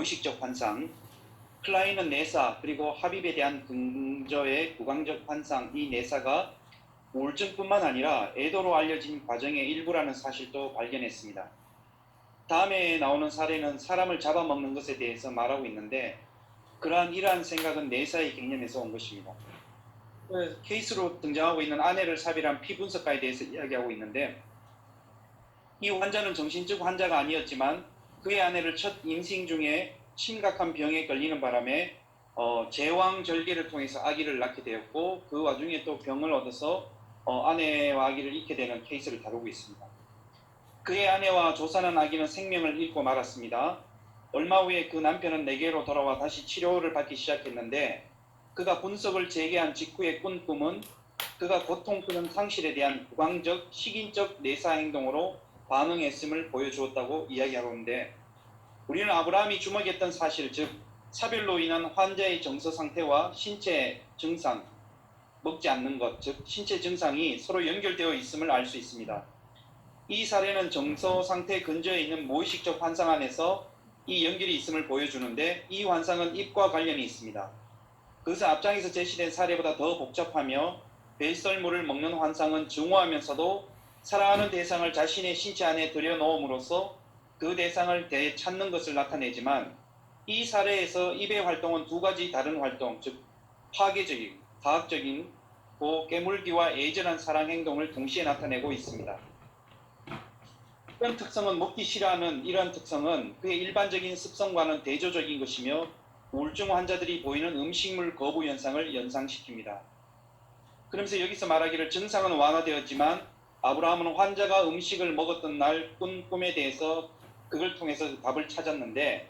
무의식적 환상, 클라인은 내사, 그리고 합입에 대한 긍저의 구강적 환상, 이 내사가 우울증뿐만 아니라 애도로 알려진 과정의 일부라는 사실도 발견했습니다. 다음에 나오는 사례는 사람을 잡아먹는 것에 대해서 말하고 있는데, 이러한 생각은 내사의 개념에서 온 것입니다. 케이스로 등장하고 있는 아내를 삽입한 피 분석가에 대해서 이야기하고 있는데, 이 환자는 정신적 환자가 아니었지만 그의 아내를 첫 임신 중에 심각한 병에 걸리는 바람에 제왕절개를 통해서 아기를 낳게 되었고, 그 와중에 또 병을 얻어서 아내와 아기를 잃게 되는 케이스를 다루고 있습니다. 그의 아내와 조산한 아기는 생명을 잃고 말았습니다. 얼마 후에 그 남편은 내게로 돌아와 다시 치료를 받기 시작했는데, 그가 분석을 재개한 직후에 꾼 꿈은 그가 고통 또는 상실에 대한 구강적, 식인적 내사 행동으로 반응했음을 보여주었다고 이야기하고 있는데, 우리는 아브라함이 주목했던 사실, 즉 사별로 인한 환자의 정서 상태와 신체 증상, 먹지 않는 것, 즉 신체 증상이 서로 연결되어 있음을 알 수 있습니다. 이 사례는 정서 상태 근저에 있는 무의식적 환상 안에서 이 연결이 있음을 보여주는데, 이 환상은 입과 관련이 있습니다. 그것은 앞장에서 제시된 사례보다 더 복잡하며, 뱃설물을 먹는 환상은 증오하면서도 사랑하는 대상을 자신의 신체 안에 들여놓음으로써 그 대상을 되찾는 것을 나타내지만, 이 사례에서 입의 활동은 두 가지 다른 활동, 즉 파괴적인, 과학적인 깨물기와 애절한 사랑 행동을 동시에 나타내고 있습니다. 이런 특성은, 먹기 싫어하는 이러한 특성은 그의 일반적인 습성과는 대조적인 것이며, 우울증 환자들이 보이는 음식물 거부 현상을 연상시킵니다. 그러면서 여기서 말하기를 증상은 완화되었지만 아브라함은 환자가 음식을 먹었던 날 꾼 꿈에 대해서 그걸 통해서 답을 찾았는데,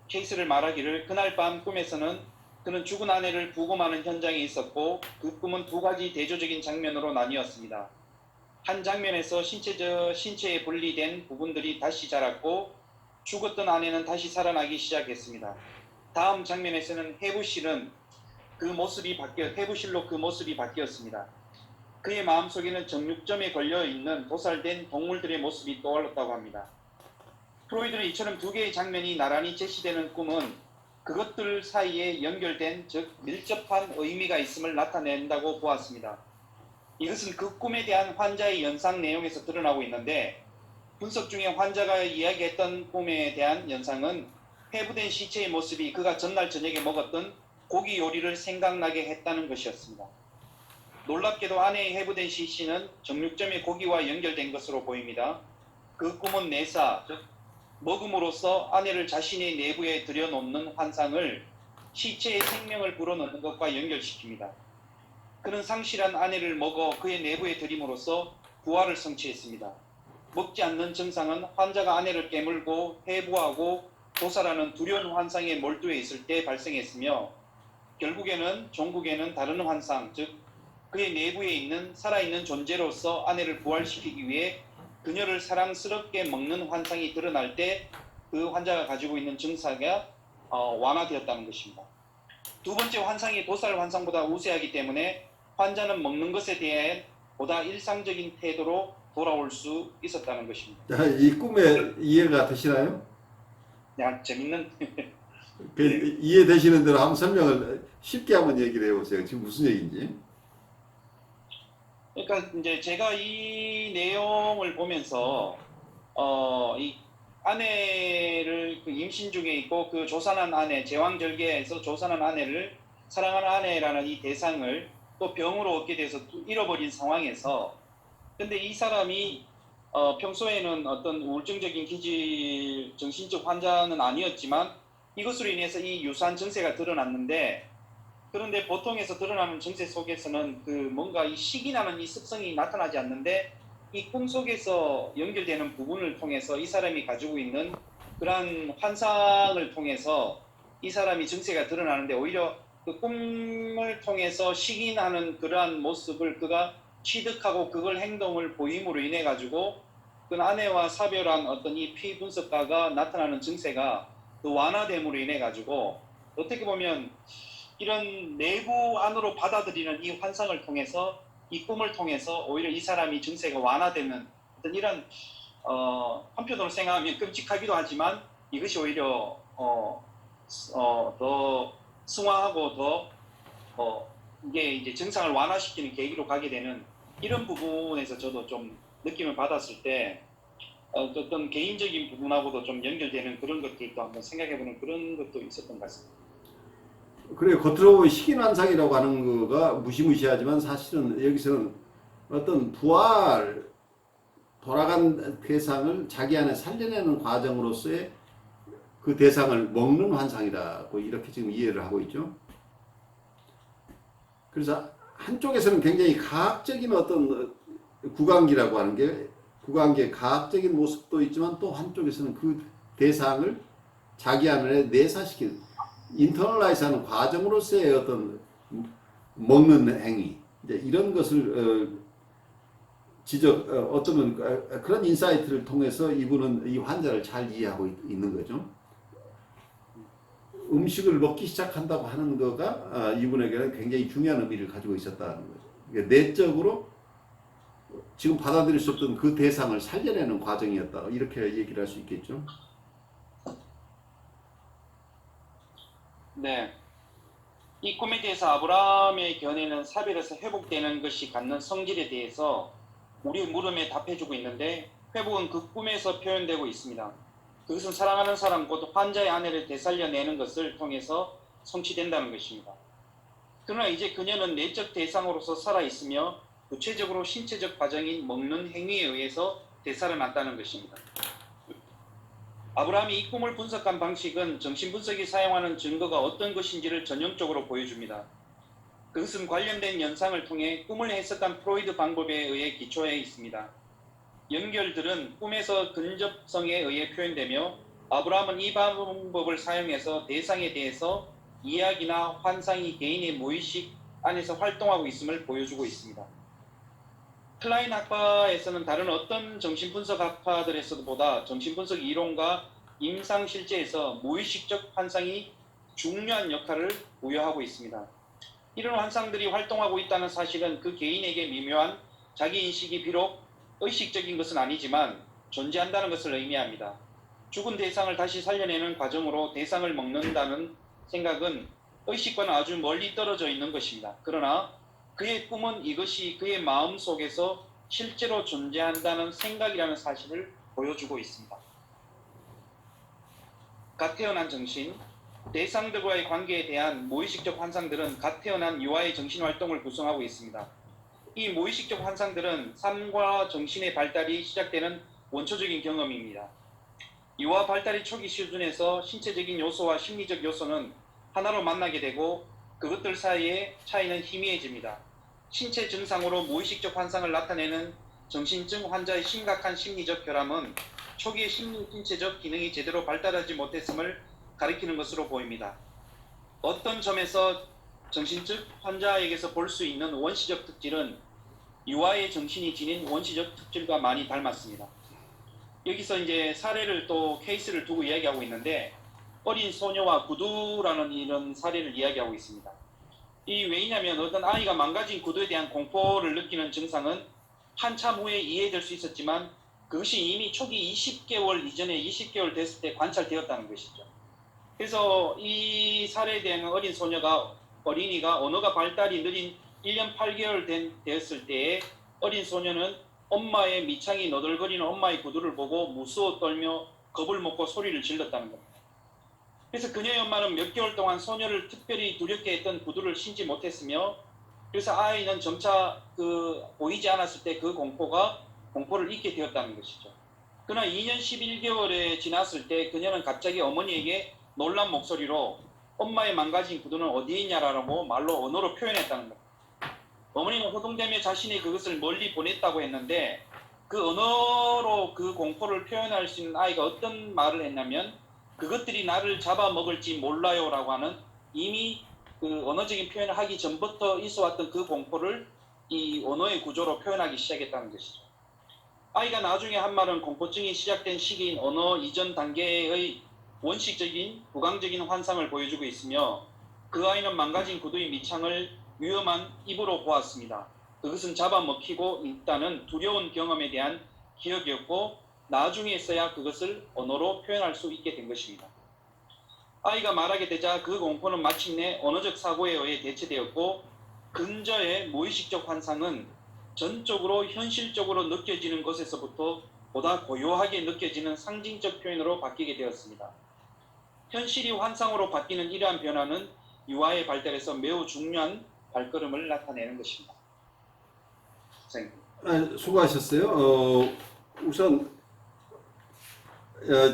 케이스를 말하기를 그날 밤 꿈에서는 그는 죽은 아내를 부검하는 현장에 있었고, 그 꿈은 두 가지 대조적인 장면으로 나뉘었습니다. 한 장면에서 신체에 분리된 부분들이 다시 자랐고, 죽었던 아내는 다시 살아나기 시작했습니다. 다음 장면에서는 해부실로 그 모습이 바뀌었습니다. 그의 마음속에는 정육점에 걸려있는 도살된 동물들의 모습이 떠올랐다고 합니다. 프로이드는 이처럼 두 개의 장면이 나란히 제시되는 꿈은 그것들 사이에 연결된, 즉 밀접한 의미가 있음을 나타낸다고 보았습니다. 이것은 그 꿈에 대한 환자의 연상 내용에서 드러나고 있는데, 분석 중에 환자가 이야기했던 꿈에 대한 연상은 해부된 시체의 모습이 그가 전날 저녁에 먹었던 고기 요리를 생각나게 했다는 것이었습니다. 놀랍게도 아내의 해부된 시신은 정육점의 고기와 연결된 것으로 보입니다. 그 꿈은 내사, 즉 먹음으로써 아내를 자신의 내부에 들여놓는 환상을 시체의 생명을 불어넣는 것과 연결시킵니다. 그는 상실한 아내를 먹어 그의 내부에 들임으로써 부활을 성취했습니다. 먹지 않는 증상은 환자가 아내를 깨물고 해부하고 도살하는 두려운 환상에 몰두해 있을 때 발생했으며, 결국에는 종국에는 다른 환상, 즉 그의 내부에 있는 살아있는 존재로서 아내를 부활시키기 위해 그녀를 사랑스럽게 먹는 환상이 드러날 때 그 환자가 가지고 있는 증상이 완화되었다는 것입니다. 두 번째 환상이 도살 환상보다 우세하기 때문에 환자는 먹는 것에 대해 보다 일상적인 태도로 돌아올 수 있었다는 것입니다. 자, 이 꿈에 이해가 되시나요? 야, 재밌는. 이해되시는 대로 한번 설명을 쉽게 한번 얘기를 해보세요. 지금 무슨 얘기인지. 그러니까 이제 제가 이 내용을 보면서 이 아내를 그 임신 중에 있고 그 조산한 아내, 제왕절개에서 조산한 아내를 사랑하는 아내라는 이 대상을 또 병으로 얻게 돼서 잃어버린 상황에서, 근데 이 사람이 평소에는 어떤 우울증적인 기질 정신적 환자는 아니었지만 이것으로 인해서 이 유사한 증세가 드러났는데, 그런데 보통에서 드러나는 증세 속에서는 그 뭔가 이 식이나는 이 습성이 나타나지 않는데, 이 꿈 속에서 연결되는 부분을 통해서 이 사람이 가지고 있는 그러한 환상을 통해서 이 사람이 증세가 드러나는데, 오히려 그 꿈을 통해서 식인하는 그러한 모습을 그가 취득하고 그걸 행동을 보임으로 인해 가지고 그 아내와 사별한 어떤 이 피 분석가가 나타나는 증세가 그 완화됨으로 인해 가지고, 어떻게 보면 이런 내부 안으로 받아들이는 이 환상을 통해서, 이 꿈을 통해서 오히려 이 사람이 증세가 완화되는 어떤 이런 한편으로 생각하면 끔찍하기도 하지만 이것이 오히려 더 승화하고 더 이게 이제 증상을 완화시키는 계기로 가게 되는 이런 부분에서 저도 좀 느낌을 받았을 때 어떤 개인적인 부분하고도 좀 연결되는 그런 것들도 한번 생각해보는 그런 것도 있었던 것 같습니다. 그래 겉으로 보면 식인환상이라고 하는 거가 무시무시하지만 사실은 여기서는 어떤 부활 돌아간 대상을 자기 안에 살려내는 과정으로서의 그 대상을 먹는 환상이라고 이렇게 지금 이해를 하고 있죠. 그래서 한쪽에서는 굉장히 가학적인 어떤 구강기라고 하는 게 구강기의 가학적인 모습도 있지만 또 한쪽에서는 그 대상을 자기 안에 내사시키는 인터널라이즈하는 과정으로서의 어떤 먹는 행위 이제 이런 것을 어쩌면 그런 인사이트를 통해서 이분은 이 환자를 잘 이해하고 있는 거죠. 음식을 먹기 시작한다고 하는 거가 이분에게는 굉장히 중요한 의미를 가지고 있었다는 거죠. 그러니까 내적으로 지금 받아들일 수 없던 그 대상을 살려내는 과정이었다. 이렇게 얘기를 할 수 있겠죠. 네. 이 꿈에 대해서 아브라함의 견해는 사별에서 회복되는 것이 갖는 성질에 대해서 우리 물음에 답해주고 있는데 회복은 그 꿈에서 표현되고 있습니다. 그것은 사랑하는 사람 곧 환자의 아내를 되살려내는 것을 통해서 성취된다는 것입니다. 그러나 이제 그녀는 내적 대상으로서 살아있으며 구체적으로 신체적 과정인 먹는 행위에 의해서 되살아났다는 것입니다. 아브라함이 이 꿈을 분석한 방식은 정신분석이 사용하는 증거가 어떤 것인지를 전형적으로 보여줍니다. 그것은 관련된 연상을 통해 꿈을 해석한 프로이드 방법에 의해 기초해 있습니다. 연결들은 꿈에서 근접성에 의해 표현되며 아브라함은 이 방법을 사용해서 대상에 대해서 이야기나 환상이 개인의 무의식 안에서 활동하고 있음을 보여주고 있습니다. 클라인 학파에서는 다른 어떤 정신분석 학파들에서보다 정신분석 이론과 임상실제에서 무의식적 환상이 중요한 역할을 부여하고 있습니다. 이런 환상들이 활동하고 있다는 사실은 그 개인에게 미묘한 자기인식이 비록 의식적인 것은 아니지만 존재한다는 것을 의미합니다. 죽은 대상을 다시 살려내는 과정으로 대상을 먹는다는 생각은 의식과는 아주 멀리 떨어져 있는 것입니다. 그러나 그의 꿈은 이것이 그의 마음 속에서 실제로 존재한다는 생각이라는 사실을 보여주고 있습니다. 갓 태어난 정신, 대상들과의 관계에 대한 무의식적 환상들은 갓 태어난 유아의 정신활동을 구성하고 있습니다. 이 무의식적 환상들은 삶과 정신의 발달이 시작되는 원초적인 경험입니다. 유아 발달의 초기 수준에서 신체적인 요소와 심리적 요소는 하나로 만나게 되고 그것들 사이의 차이는 희미해집니다. 신체 증상으로 무의식적 환상을 나타내는 정신증 환자의 심각한 심리적 결함은 초기의 신체적 기능이 제대로 발달하지 못했음을 가리키는 것으로 보입니다. 어떤 점에서 정신증 환자에게서 볼 수 있는 원시적 특질은 유아의 정신이 지닌 원시적 특질과 많이 닮았습니다. 여기서 이제 사례를 또 케이스를 두고 이야기하고 있는데 어린 소녀와 구두라는 이런 사례를 이야기하고 있습니다. 이 왜냐하면 어떤 아이가 망가진 구두에 대한 공포를 느끼는 증상은 한참 후에 이해될 수 있었지만 그것이 이미 초기 20개월 이전에 20개월 됐을 때 관찰되었다는 것이죠. 그래서 이 사례에 대한 어린이가 언어가 발달이 느린 1년 8개월 되었을 때에 어린 소녀는 엄마의 밑창이 너덜거리는 엄마의 구두를 보고 무서워 떨며 겁을 먹고 소리를 질렀다는 겁니다. 그래서 그녀의 엄마는 몇 개월 동안 소녀를 특별히 두렵게 했던 구두를 신지 못했으며 그래서 아이는 점차 보이지 않았을 때 그 공포를 잊게 되었다는 것이죠. 그러나 2년 11개월에 지났을 때 그녀는 갑자기 어머니에게 놀란 목소리로 엄마의 망가진 구두는 어디에 있냐라고 언어로 표현했다는 겁니다. 어머니는 호동되며 자신이 그것을 멀리 보냈다고 했는데 그 언어로 그 공포를 표현할 수 있는 아이가 어떤 말을 했냐면 그것들이 나를 잡아먹을지 몰라요 라고 하는 이미 그 언어적인 표현을 하기 전부터 있어왔던 그 공포를 이 언어의 구조로 표현하기 시작했다는 것이죠. 아이가 나중에 한 말은 공포증이 시작된 시기인 언어 이전 단계의 원칙적인 구강적인 환상을 보여주고 있으며 그 아이는 망가진 구두의 밑창을 위험한 입으로 보았습니다. 그것은 잡아먹히고 있다는 두려운 경험에 대한 기억이었고 나중에서야 그것을 언어로 표현할 수 있게 된 것입니다. 아이가 말하게 되자 그 공포는 마침내 언어적 사고에 의해 대체되었고 근저의 무의식적 환상은 전적으로 현실적으로 느껴지는 것에서부터 보다 고요하게 느껴지는 상징적 표현으로 바뀌게 되었습니다. 현실이 환상으로 바뀌는 이러한 변화는 유아의 발달에서 매우 중요한 발걸음을 나타내는 것입니다. 선생님. 수고하셨어요. 우선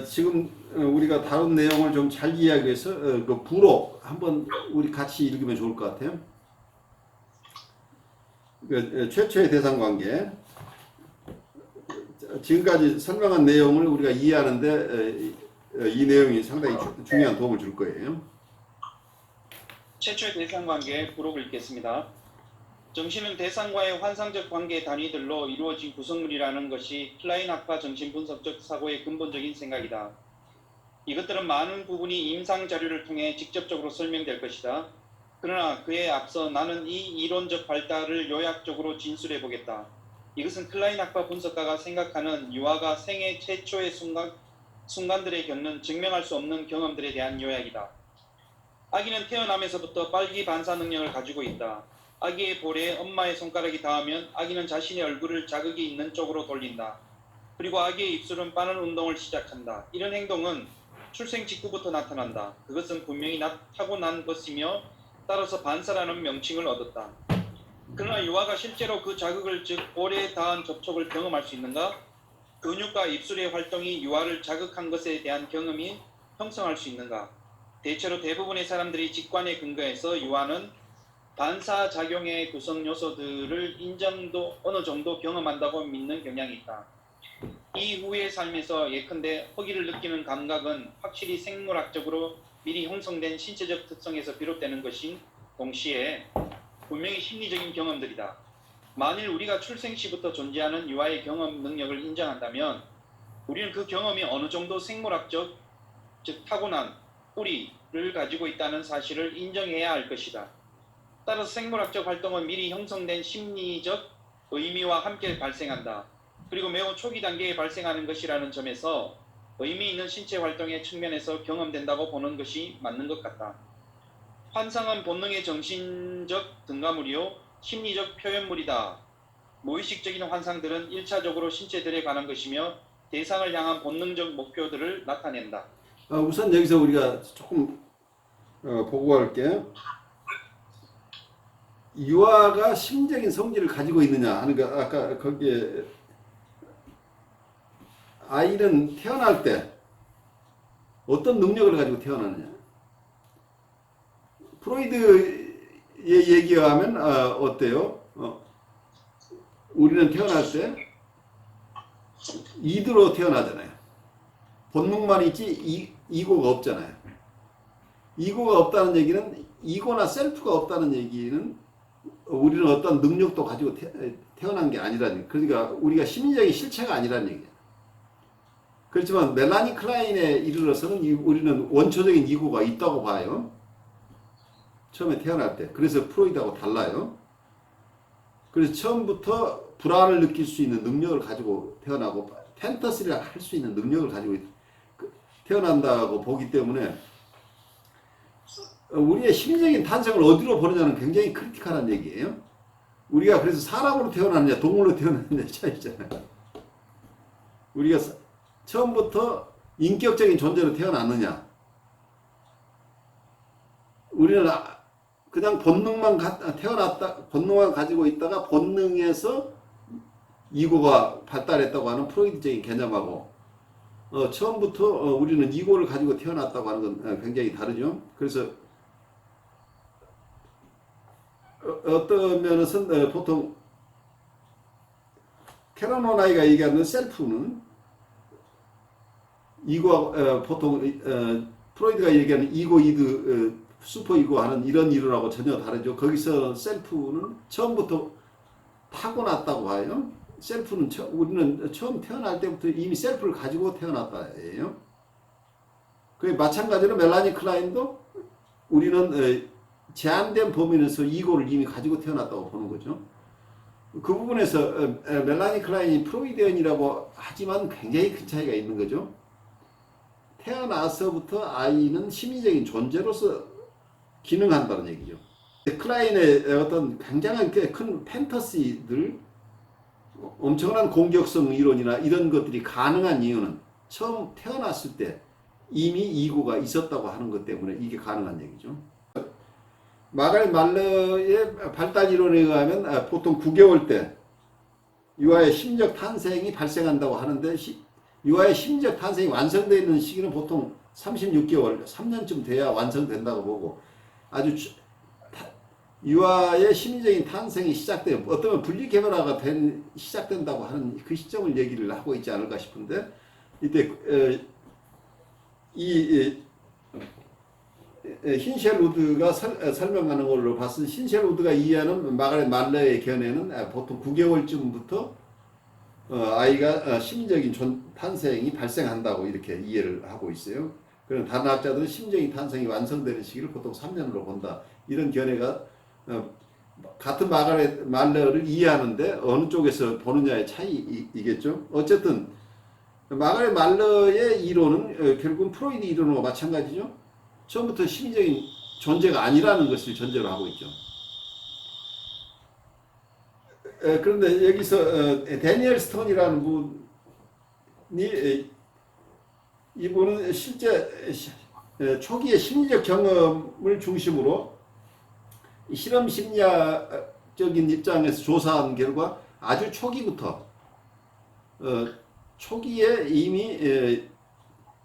지금 우리가 다룬 내용을 좀 잘 이해하기 위해서 그 부록 한번 우리 같이 읽으면 좋을 것 같아요. 최초의 대상 관계. 지금까지 설명한 내용을 우리가 이해하는데 이 내용이 상당히 중요한 도움을 줄 거예요. 최초의 대상 관계의 부록을 읽겠습니다. 정신은 대상과의 환상적 관계 단위들로 이루어진 구성물이라는 것이 클라인학파 정신분석적 사고의 근본적인 생각이다. 이것들은 많은 부분이 임상 자료를 통해 직접적으로 설명될 것이다. 그러나 그에 앞서 나는 이 이론적 발달을 요약적으로 진술해 보겠다. 이것은 클라인학파 분석가가 생각하는 유아가 생애 최초의 순간들에 겪는 증명할 수 없는 경험들에 대한 요약이다. 아기는 태어나면서부터 빨기 반사 능력을 가지고 있다. 아기의 볼에 엄마의 손가락이 닿으면 아기는 자신의 얼굴을 자극이 있는 쪽으로 돌린다. 그리고 아기의 입술은 빠는 운동을 시작한다. 이런 행동은 출생 직후부터 나타난다. 그것은 분명히 타고난 것이며 따라서 반사라는 명칭을 얻었다. 그러나 유아가 실제로 그 자극을 즉 볼에 닿은 접촉을 경험할 수 있는가? 근육과 입술의 활동이 유아를 자극한 것에 대한 경험이 형성할 수 있는가? 대체로 대부분의 사람들이 직관에 근거해서 유아는 반사작용의 구성 요소들을 어느 정도 경험한다고 믿는 경향이 있다. 이후의 삶에서 예컨대 허기를 느끼는 감각은 확실히 생물학적으로 미리 형성된 신체적 특성에서 비롯되는 것인 동시에 분명히 심리적인 경험들이다. 만일 우리가 출생 시부터 존재하는 유아의 경험 능력을 인정한다면 우리는 그 경험이 어느 정도 생물학적, 즉 타고난 뿌리를 가지고 있다는 사실을 인정해야 할 것이다. 따라서 생물학적 활동은 미리 형성된 심리적 의미와 함께 발생한다. 그리고 매우 초기 단계에 발생하는 것이라는 점에서 의미 있는 신체 활동의 측면에서 경험된다고 보는 것이 맞는 것 같다. 환상은 본능의 정신적 등가물이요 심리적 표현물이다. 무의식적인 환상들은 1차적으로 신체들에 관한 것이며 대상을 향한 본능적 목표들을 나타낸다. 우선 여기서 우리가 조금 보고할게요. 유아가 심적인 성질을 가지고 있느냐 하는 거 아까 거기에 아이는 태어날 때 어떤 능력을 가지고 태어나느냐. 프로이드의 얘기에 하면 어때요? 우리는 태어날 때 이드로 태어나잖아요. 본능만 있지 이고가 없잖아요. 이고가 없다는 얘기는 이고나 셀프가 없다는 얘기는 우리는 어떤 능력도 가지고 태어난 게 아니라는 얘기예요. 그러니까 우리가 심리적인 실체가 아니라는 얘기예요. 그렇지만 멜라니 클라인에 이르러서는 우리는 원초적인 이고가 있다고 봐요. 처음에 태어날 때. 그래서 프로이드하고 달라요. 그래서 처음부터 불안을 느낄 수 있는 능력을 가지고 태어나고 팬터스를 할 수 있는 능력을 가지고 태어난다고 보기 때문에 우리의 심리적인 탄생을 어디로 보느냐는 굉장히 크리티컬한 얘기예요. 우리가 그래서 사람으로 태어났느냐 동물로 태어났느냐 차이잖아요. 우리가 처음부터 인격적인 존재로 태어났느냐, 우리는 그냥 본능만 본능만 가지고 있다가 본능에서 이고가 발달했다고 하는 프로이드적인 개념하고 처음부터 우리는 이고를 가지고 태어났다고 하는 건 굉장히 다르죠. 그래서 어떤 면에서는 보통 캐러노나이가 얘기하는 셀프는 이고 보통 프로이드가 얘기하는 이고 이드 슈퍼 이고 하는 이런 이론하고 전혀 다르죠. 거기서 셀프는 처음부터 타고났다고 봐요. 셀프는 우리는 처음 태어날 때부터 이미 셀프를 가지고 태어났다예요. 그 마찬가지로 멜라니 클라인도 우리는 제한된 범위 내에서 이고를 이미 가지고 태어났다고 보는 거죠. 그 부분에서 멜라니 클라인이 프로이디언이라고 하지만 굉장히 큰 차이가 있는 거죠. 태어나서부터 아이는 심리적인 존재로서 기능한다는 얘기죠. 클라인의 어떤 굉장한 큰 판타시들, 엄청난 공격성 이론이나 이런 것들이 가능한 이유는 처음 태어났을 때 이미 이고가 있었다고 하는 것 때문에 이게 가능한 얘기죠. 마가렛 말러의 발달 이론에 의하면 보통 9개월 때 유아의 심리적 탄생이 발생한다고 하는데 유아의 심리적 탄생이 완성되어 있는 시기는 보통 36개월, 3년쯤 돼야 완성된다고 보고 아주 유아의 심리적인 탄생이 시작돼요. 어쩌면 분리개별화가 시작된다고 하는 그 시점을 얘기를 하고 있지 않을까 싶은데 이때 힌셸우드가 설명하는 걸로 봤을 때 힌셸우드가 이해하는 마가렛 말러의 견해는 보통 9개월쯤부터 아이가 심리적인 탄생이 발생한다고 이렇게 이해를 하고 있어요. 그런 다른 학자들은 심리적인 탄생이 완성되는 시기를 보통 3년으로 본다. 이런 견해가 같은 마가렛 말러를 이해하는데 어느 쪽에서 보느냐의 차이이겠죠. 어쨌든 마가렛 말러의 이론은 결국은 프로이드 이론과 마찬가지죠. 처음부터 심리적인 존재가 아니라는 것을 전제로 하고 있죠. 그런데 여기서 데니엘 스톤이라는 분이 이분은 실제 초기의 심리적 경험을 중심으로 실험 심리학적인 입장에서 조사한 결과 아주 초기부터 초기에 이미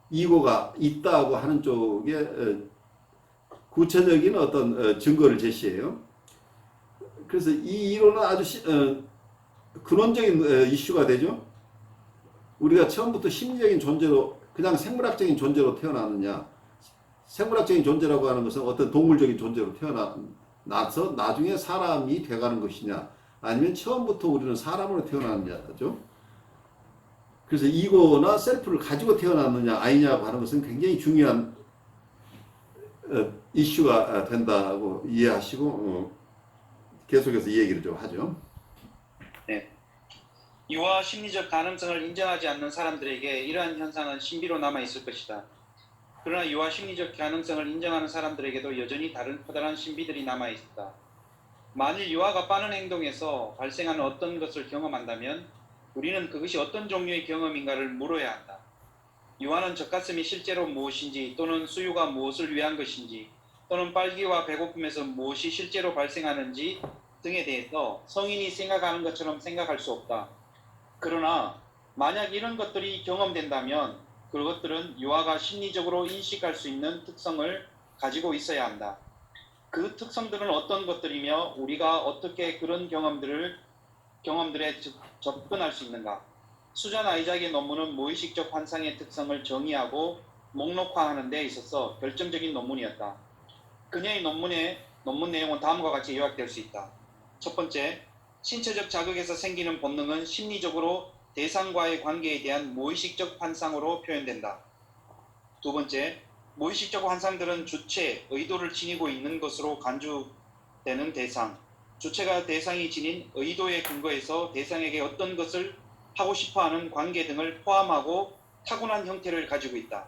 이고가 있다고 하는 쪽에 구체적인 어떤 증거를 제시해요. 그래서 이 이론은 아주 근원적인 이슈가 되죠. 우리가 처음부터 심리적인 존재로 그냥 생물학적인 존재로 태어났느냐, 생물학적인 존재라고 하는 것은 어떤 동물적인 존재로 태어나서 나중에 사람이 돼가는 것이냐, 아니면 처음부터 우리는 사람으로 태어났느냐죠. 그래서 이고나 셀프를 가지고 태어났느냐 아니냐고 하는 것은 굉장히 중요한 이슈가 된다고 이해하시고 계속해서 이 얘기를 좀 하죠. 네. 유아 심리적 가능성을 인정하지 않는 사람들에게 이러한 현상은 신비로 남아있을 것이다. 그러나 유아 심리적 가능성을 인정하는 사람들에게도 여전히 다른 커다란 신비들이 남아있다. 만일 유아가 빠른 행동에서 발생하는 어떤 것을 경험한다면 우리는 그것이 어떤 종류의 경험인가를 물어야 한다. 유아는 젖가슴이 실제로 무엇인지 또는 수유가 무엇을 위한 것인지 또는 빨기와 배고픔에서 무엇이 실제로 발생하는지 등에 대해서 성인이 생각하는 것처럼 생각할 수 없다. 그러나 만약 이런 것들이 경험된다면 그것들은 유아가 심리적으로 인식할 수 있는 특성을 가지고 있어야 한다. 그 특성들은 어떤 것들이며 우리가 어떻게 그런 경험들에 접근할 수 있는가? 수잔 아이작의 논문은 무의식적 환상의 특성을 정의하고 목록화하는 데 있어서 결정적인 논문이었다. 그녀의 논문 내용은 다음과 같이 요약될 수 있다. 첫 번째, 신체적 자극에서 생기는 본능은 심리적으로 대상과의 관계에 대한 무의식적 환상으로 표현된다. 두 번째, 무의식적 환상들은 주체, 의도를 지니고 있는 것으로 간주되는 대상, 주체가 대상이 지닌 의도에 근거해서 대상에게 어떤 것을 하고 싶어하는 관계 등을 포함하고 타고난 형태를 가지고 있다.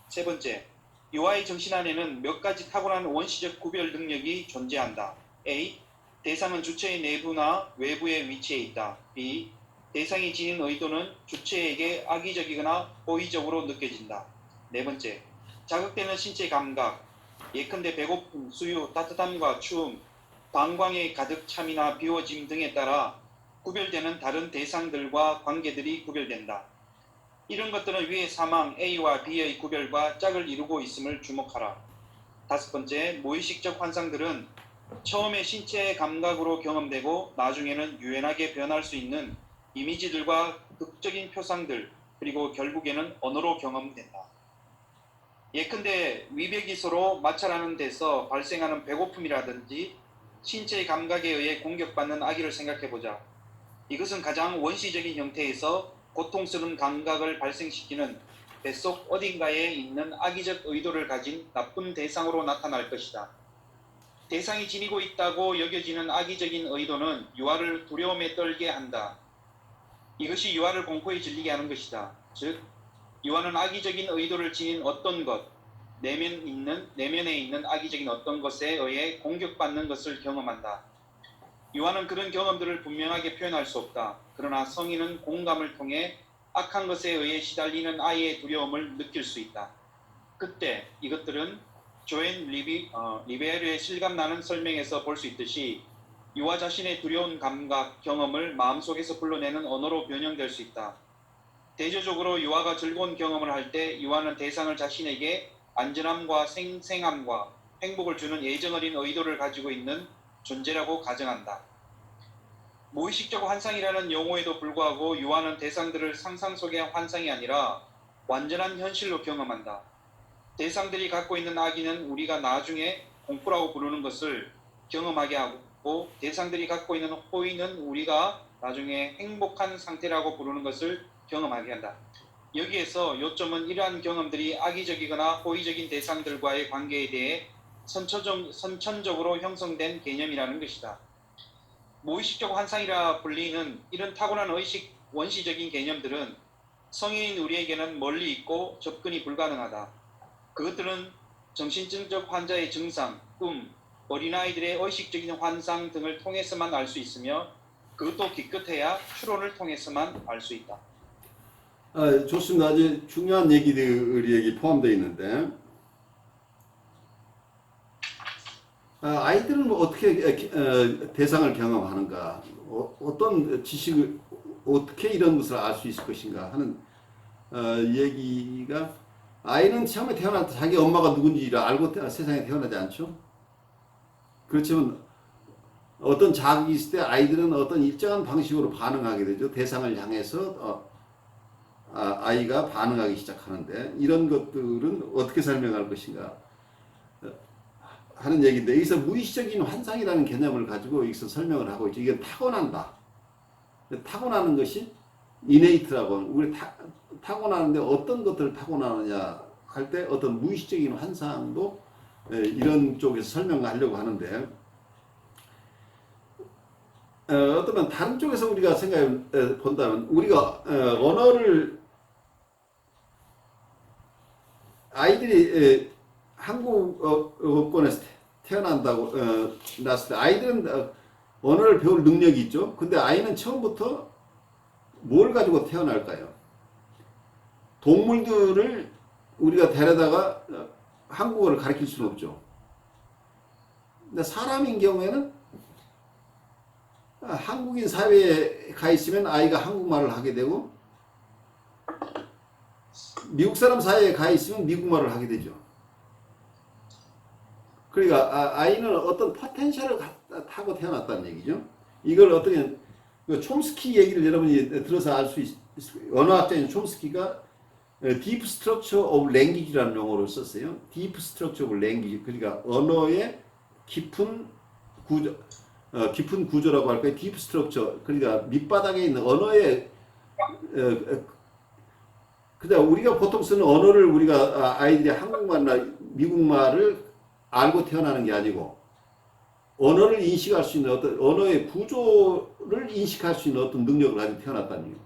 세 번째, 유아의 정신 안에는 몇 가지 타고난 원시적 구별 능력이 존재한다. A. 대상은 주체의 내부나 외부에 위치해 있다. B. 대상이 지닌 의도는 주체에게 악의적이거나 호의적으로 느껴진다. 네 번째, 자극되는 신체 감각, 예컨대 배고픔, 수유, 따뜻함과 추움, 방광의 가득 참이나 비워짐 등에 따라 구별되는 다른 대상들과 관계들이 구별된다. 이런 것들은 위의 사망 A와 B의 구별과 짝을 이루고 있음을 주목하라. 다섯 번째, 무의식적 환상들은 처음에 신체의 감각으로 경험되고 나중에는 유연하게 변할 수 있는 이미지들과 극적인 표상들, 그리고 결국에는 언어로 경험된다. 예컨대 위배기소로 마찰하는 데서 발생하는 배고픔이라든지 신체의 감각에 의해 공격받는 아기를 생각해보자. 이것은 가장 원시적인 형태에서 고통스러운 감각을 발생시키는 뱃속 어딘가에 있는 악의적 의도를 가진 나쁜 대상으로 나타날 것이다. 대상이 지니고 있다고 여겨지는 악의적인 의도는 유아를 두려움에 떨게 한다. 이것이 유아를 공포에 질리게 하는 것이다. 즉, 유아는 악의적인 의도를 지닌 어떤 것, 내면에 있는 악의적인 어떤 것에 의해 공격받는 것을 경험한다. 유아는 그런 경험들을 분명하게 표현할 수 없다. 그러나 성인은 공감을 통해 악한 것에 의해 시달리는 아이의 두려움을 느낄 수 있다. 그때 이것들은 조앤 리베르의 실감나는 설명에서 볼 수 있듯이 유아 자신의 두려운 감각, 경험을 마음속에서 불러내는 언어로 변형될 수 있다. 대조적으로 유아가 즐거운 경험을 할 때 유아는 대상을 자신에게 안전함과 생생함과 행복을 주는 예정어린 의도를 가지고 있는 존재라고 가정한다. 무의식적 환상이라는 용어에도 불구하고 유아는 대상들을 상상 속의 환상이 아니라 완전한 현실로 경험한다. 대상들이 갖고 있는 악의는 우리가 나중에 공포라고 부르는 것을 경험하게 하고 대상들이 갖고 있는 호의는 우리가 나중에 행복한 상태라고 부르는 것을 경험하게 한다. 여기에서 요점은 이러한 경험들이 악의적이거나 호의적인 대상들과의 관계에 대해 선천적으로 형성된 개념이라는 것이다. 무의식적 환상이라 불리는 이런 타고난 원시적인 개념들은 성인인 우리에게는 멀리 있고 접근이 불가능하다. 그것들은 정신증적 환자의 증상, 꿈, 어린아이들의 의식적인 환상 등을 통해서만 알 수 있으며 그것도 기껏해야 추론을 통해서만 알 수 있다. 좋습니다. 아주 중요한 얘기들이 여기 포함되어 있는데, 아이들은 뭐 어떻게 대상을 경험하는가, 어떤 지식을, 어떻게 이런 것을 알 수 있을 것인가 하는 얘기가, 아이는 처음에 태어날 때 자기 엄마가 누군지를 알고 세상에 태어나지 않죠. 그렇지만 어떤 자극이 있을 때 아이들은 어떤 일정한 방식으로 반응하게 되죠. 대상을 향해서 아이가 반응하기 시작하는데, 이런 것들은 어떻게 설명할 것인가 하는 얘기인데, 여기서 무의식적인 환상이라는 개념을 가지고 여기서 설명을 하고 있죠. 이게 타고난다. 타고나는 것이 이네이트라고 하는, 우리 타고나는데 어떤 것들을 타고나느냐 할 때 어떤 무의식적인 환상도 이런 쪽에서 설명하려고 하는데, 어쩌면 다른 쪽에서 우리가 생각해 본다면, 우리가 언어를, 아이들이 한국어권에서 태어난다고 났을 때 아이들은 언어를 배울 능력이 있죠. 근데 아이는 처음부터 뭘 가지고 태어날까요? 동물들을 우리가 데려다가 한국어를 가르칠 수는 없죠. 근데 사람인 경우에는 한국인 사회에 가 있으면 아이가 한국말을 하게 되고, 미국 사람 사이에 가 있으면 미국말을 하게 되죠. 그러니까 아이는 어떤 포텐셜을 타고 태어났다는 얘기죠. 이걸 어떻게 촘스키 얘기를 여러분이 들어서 알 수 있을 거예요. 언어학자인 촘스키가 Deep Structure of Language라는 용어를 썼어요. Deep Structure of Language, 그러니까 언어의 깊은 구조라고 할까요? Deep Structure, 그러니까 밑바닥에 있는 언어의 그냥 우리가 보통 쓰는 언어를 우리가 아이들이 한국말이나 미국말을 알고 태어나는 게 아니고, 언어를 인식할 수 있는 어떤 언어의 구조를 인식할 수 있는 어떤 능력을 가지고 태어났다는 얘기예요.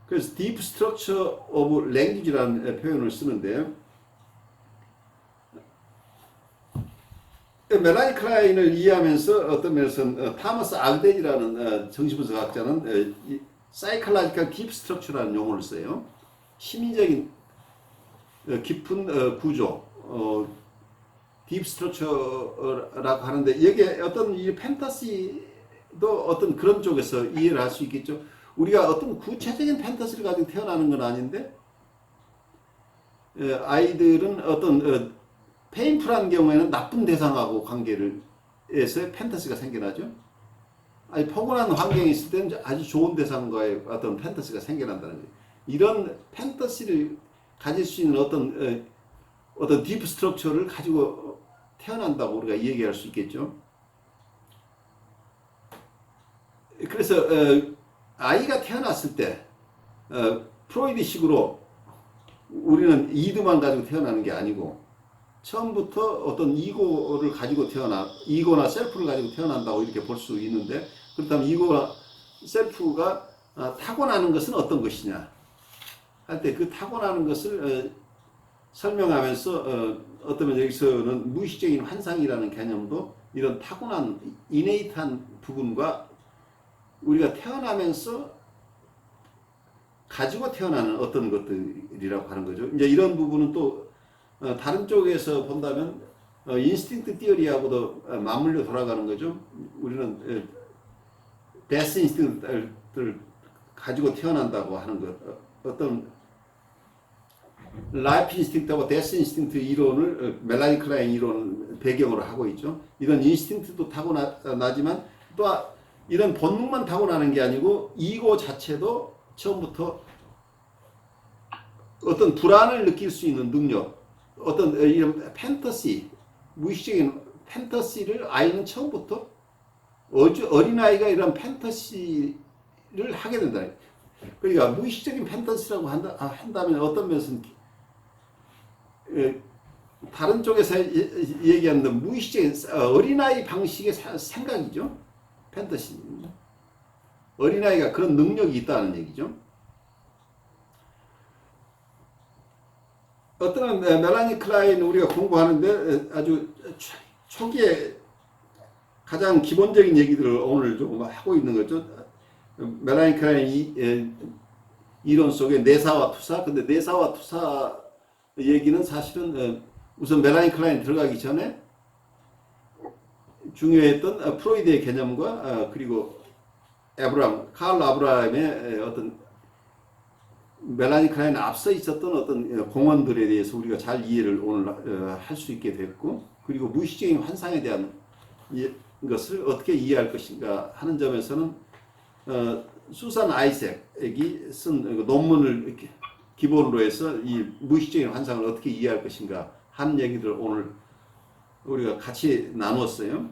그래서 Deep Structure of Language라는 표현을 쓰는데, 멜라니 클라인을 이해하면서 어떤 면에서는 타머스 알덴이라는 정신분석학자는 사이클라지컬 딥 스트럭처라는 용어를 써요. 심리적인 깊은 구조, 딥 스트럭처라고 하는데, 여기에 어떤 이 판타시도 어떤 그런 쪽에서 이해를 할 수 있겠죠. 우리가 어떤 구체적인 판타시를 가지고 태어나는 건 아닌데, 아이들은 어떤 페인풀한 경우에는 나쁜 대상하고 관계를 해서 판타시가 생겨나죠. 아니, 포근한 환경에 있을 때는 아주 좋은 대상과의 어떤 판타시가 생겨난다는 거예요. 이런 판타시를 가질 수 있는 어떤 딥 스트럭처를 가지고 태어난다고 우리가 얘기할 수 있겠죠. 그래서 아이가 태어났을 때 프로이드식으로 우리는 이드만 가지고 태어나는 게 아니고, 처음부터 어떤 이고를 가지고 이고나 셀프를 가지고 태어난다고 이렇게 볼 수 있는데, 그렇다면 이고나 셀프가 타고나는 것은 어떤 것이냐 할 때 그 타고나는 것을 설명하면서 어쩌면 여기서는 무의식적인 환상이라는 개념도 이런 타고난 이네이트한 부분과 우리가 태어나면서 가지고 태어나는 어떤 것들이라고 하는 거죠. 이제 이런 부분은 또 다른 쪽에서 본다면 인스팅트 티어리하고도 맞물려 돌아가는 거죠. 우리는 데스 인스팅트를 가지고 태어난다고 하는 것, 어떤 라이프 인스팅트하고 데스 인스팅트 이론을 멜라니 클라인 이론 배경으로 하고 있죠. 이런 인스팅트도 타고나지만 또 이런 본능만 타고나는 게 아니고 이고 자체도 처음부터 어떤 불안을 느낄 수 있는 능력, 어떤 이런 판타시, 무의식적인 판타시를 아이는 처음부터 어린아이가 이런 판타시를 하게 된다. 그러니까 무의식적인 판타시라고 한다면 어떤 면에서는 다른 쪽에서 얘기하는 무의식적인 어린아이 방식의 생각이죠. 판타시입니다. 어린아이가 그런 능력이 있다는 얘기죠. 어떤 멜라니 클라인 우리가 공부하는데 아주 초기에 가장 기본적인 얘기들을 오늘 좀 하고 있는 거죠. 멜라니 클라인 이론 속에 내사와 투사. 근데 내사와 투사 얘기는 사실은 우선 멜라니 클라인 들어가기 전에 중요했던 프로이드의 개념과 그리고 칼 아브라함의 어떤 멜라니 클라인 앞서 있었던 어떤 공헌들에 대해서 우리가 잘 이해를 오늘 할 수 있게 됐고, 그리고 무의식적인 환상에 대한 것을 어떻게 이해할 것인가 하는 점에서는 수산 아이색이 쓴 논문을 기본으로 해서 이 무의식적인 환상을 어떻게 이해할 것인가 하는 얘기를 오늘 우리가 같이 나눴어요.